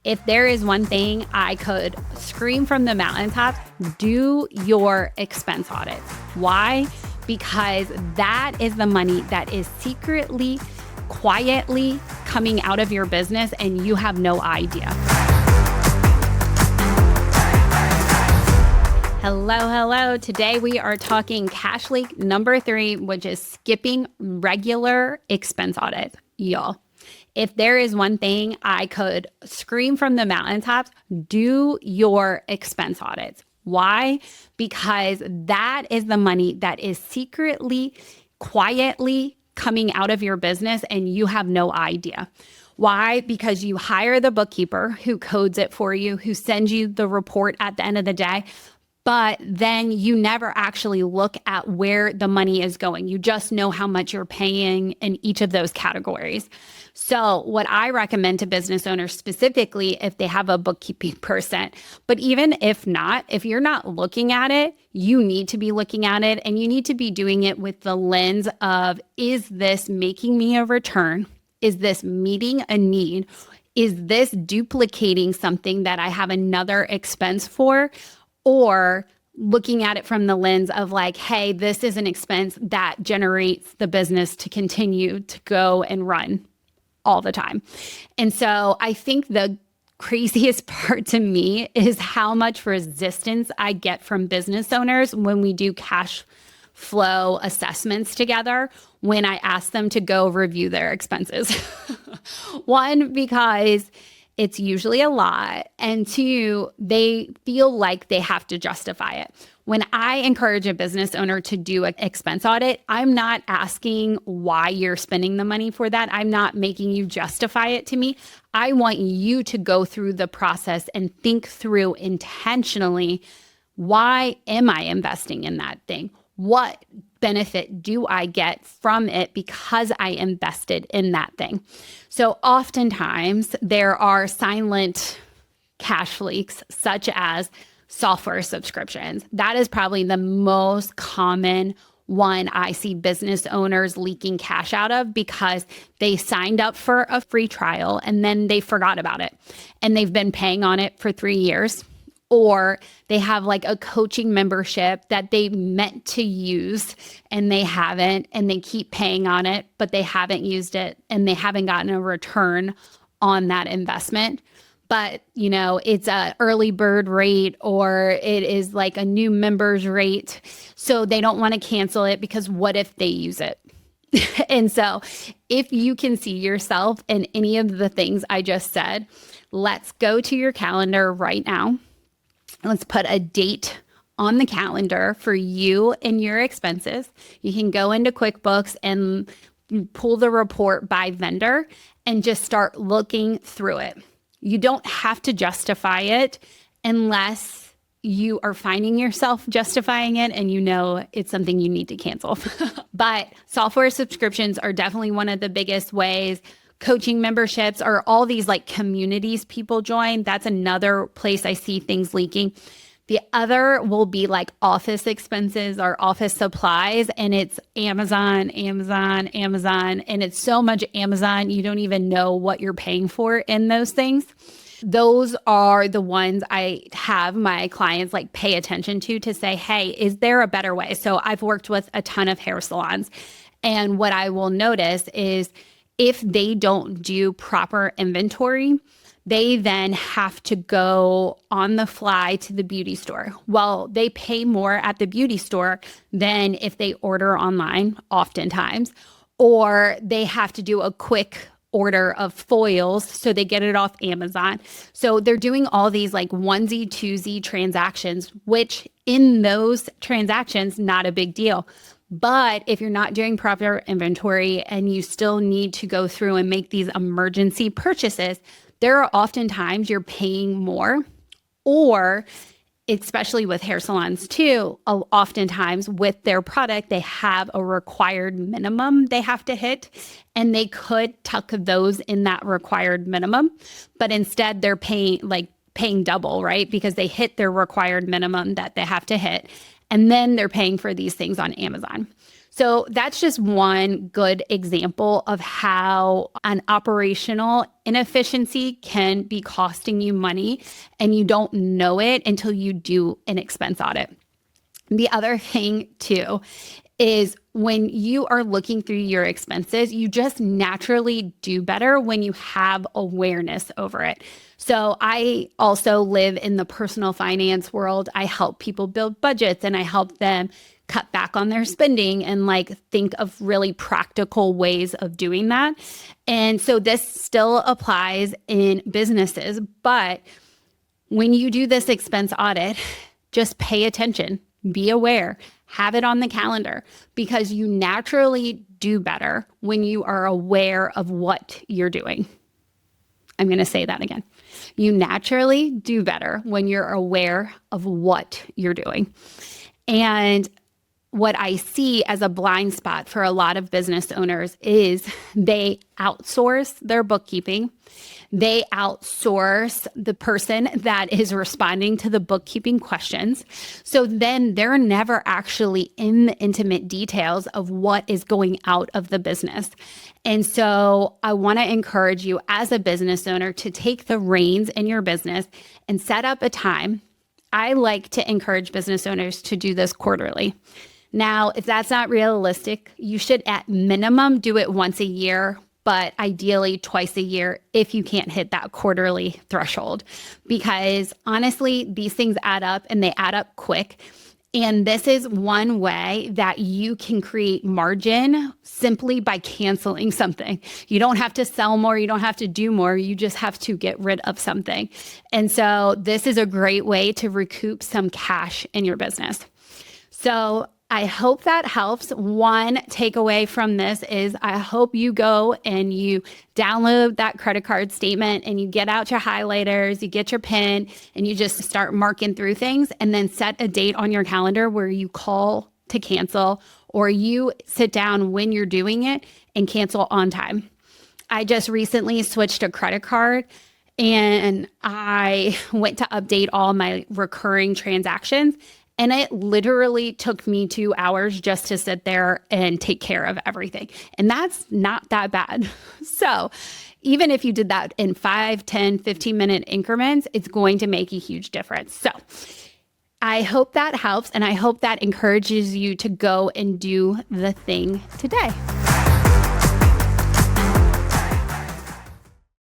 If there is one thing I could scream from the mountaintops, do your expense audits. Why? Because that is the money that is secretly, quietly coming out of your business and you have no idea. Hello. Today we are talking cash leak number 3, which is skipping regular expense audits. Y'all, if there is one thing I could scream from the mountaintops, do your expense audits. Why? Because that is the money that is secretly, quietly coming out of your business and you have no idea. Why? Because you hire the bookkeeper who codes it for you, who sends you the report at the end of the day, but then you never actually look at where the money is going. You just know how much you're paying in each of those categories. So what I recommend to business owners specifically, if they have a bookkeeping person, but even if not, if you're not looking at it, you need to be looking at it, and you need to be doing it with the lens of, is this making me a return? Is this meeting a need? Is this duplicating something that I have another expense for? Or looking at it from the lens of like, hey, this is an expense that generates the business to continue to go and run all the time. And so I think the craziest part to me is how much resistance I get from business owners when we do cash flow assessments together, when I ask them to go review their expenses. One, because it's usually a lot. And 2, they feel like they have to justify it. When I encourage a business owner to do an expense audit, I'm not asking why you're spending the money for that. I'm not making you justify it to me. I want you to go through the process and think through intentionally, why am I investing in that thing? What benefit do I get from it because I invested in that thing? So oftentimes there are silent cash leaks, such as software subscriptions. That is probably the most common one I see business owners leaking cash out of, because they signed up for a free trial and then they forgot about it and they've been paying on it for 3 years. Or they have like a coaching membership that they meant to use and they haven't, and they keep paying on it, but they haven't used it and they haven't gotten a return on that investment. But, it's a early bird rate, or it is like a new member's rate. So they don't want to cancel it because what if they use it? And so if you can see yourself in any of the things I just said, let's go to your calendar right now. Let's put a date on the calendar for you and your expenses. You can go into QuickBooks and pull the report by vendor and just start looking through it. You don't have to justify it unless you are finding yourself justifying it and you know it's something you need to cancel. But software subscriptions are definitely one of the biggest ways. Coaching memberships are all these like communities people join. That's another place I see things leaking. The other will be like office expenses or office supplies, and it's Amazon. And it's so much Amazon, you don't even know what you're paying for in those things. Those are the ones I have my clients like pay attention to say, hey, is there a better way? So I've worked with a ton of hair salons, and what I will notice is if they don't do proper inventory, they then have to go on the fly to the beauty store. Well, they pay more at the beauty store than if they order online, oftentimes, or they have to do a quick order of foils, so they get it off Amazon. So they're doing all these like onesie, twosie transactions, which in those transactions, not a big deal. But if you're not doing proper inventory and you still need to go through and make these emergency purchases, there are oftentimes you're paying more, or especially with hair salons too, oftentimes with their product, they have a required minimum they have to hit, and they could tuck those in that required minimum, but instead they're paying double, right? Because they hit their required minimum that they have to hit. And then they're paying for these things on Amazon. So that's just one good example of how an operational inefficiency can be costing you money and you don't know it until you do an expense audit. The other thing too is when you are looking through your expenses, you just naturally do better when you have awareness over it. So I also live in the personal finance world. I help people build budgets and I help them cut back on their spending and think of really practical ways of doing that. And so this still applies in businesses, but when you do this expense audit, just pay attention, be aware, have it on the calendar, because you naturally do better when you are aware of what you're doing. I'm going to say that again. You naturally do better when you're aware of what you're doing. And what I see as a blind spot for a lot of business owners is they outsource their bookkeeping. They outsource the person that is responding to the bookkeeping questions. So then they're never actually in the intimate details of what is going out of the business. And so I want to encourage you as a business owner to take the reins in your business and set up a time. I like to encourage business owners to do this quarterly. Now, if that's not realistic, you should at minimum do it once a year, but ideally twice a year if you can't hit that quarterly threshold. Because honestly, these things add up and they add up quick. And this is one way that you can create margin simply by canceling something. You don't have to sell more. You don't have to do more. You just have to get rid of something. And so this is a great way to recoup some cash in your business. So I hope that helps. One takeaway from this is I hope you go and you download that credit card statement and you get out your highlighters, you get your pen, and you just start marking through things, and then set a date on your calendar where you call to cancel, or you sit down when you're doing it and cancel on time. I just recently switched a credit card and I went to update all my recurring transactions. And it literally took me 2 hours just to sit there and take care of everything. And that's not that bad. So even if you did that in 5, 10, 15-minute increments, it's going to make a huge difference. So I hope that helps. And I hope that encourages you to go and do the thing today.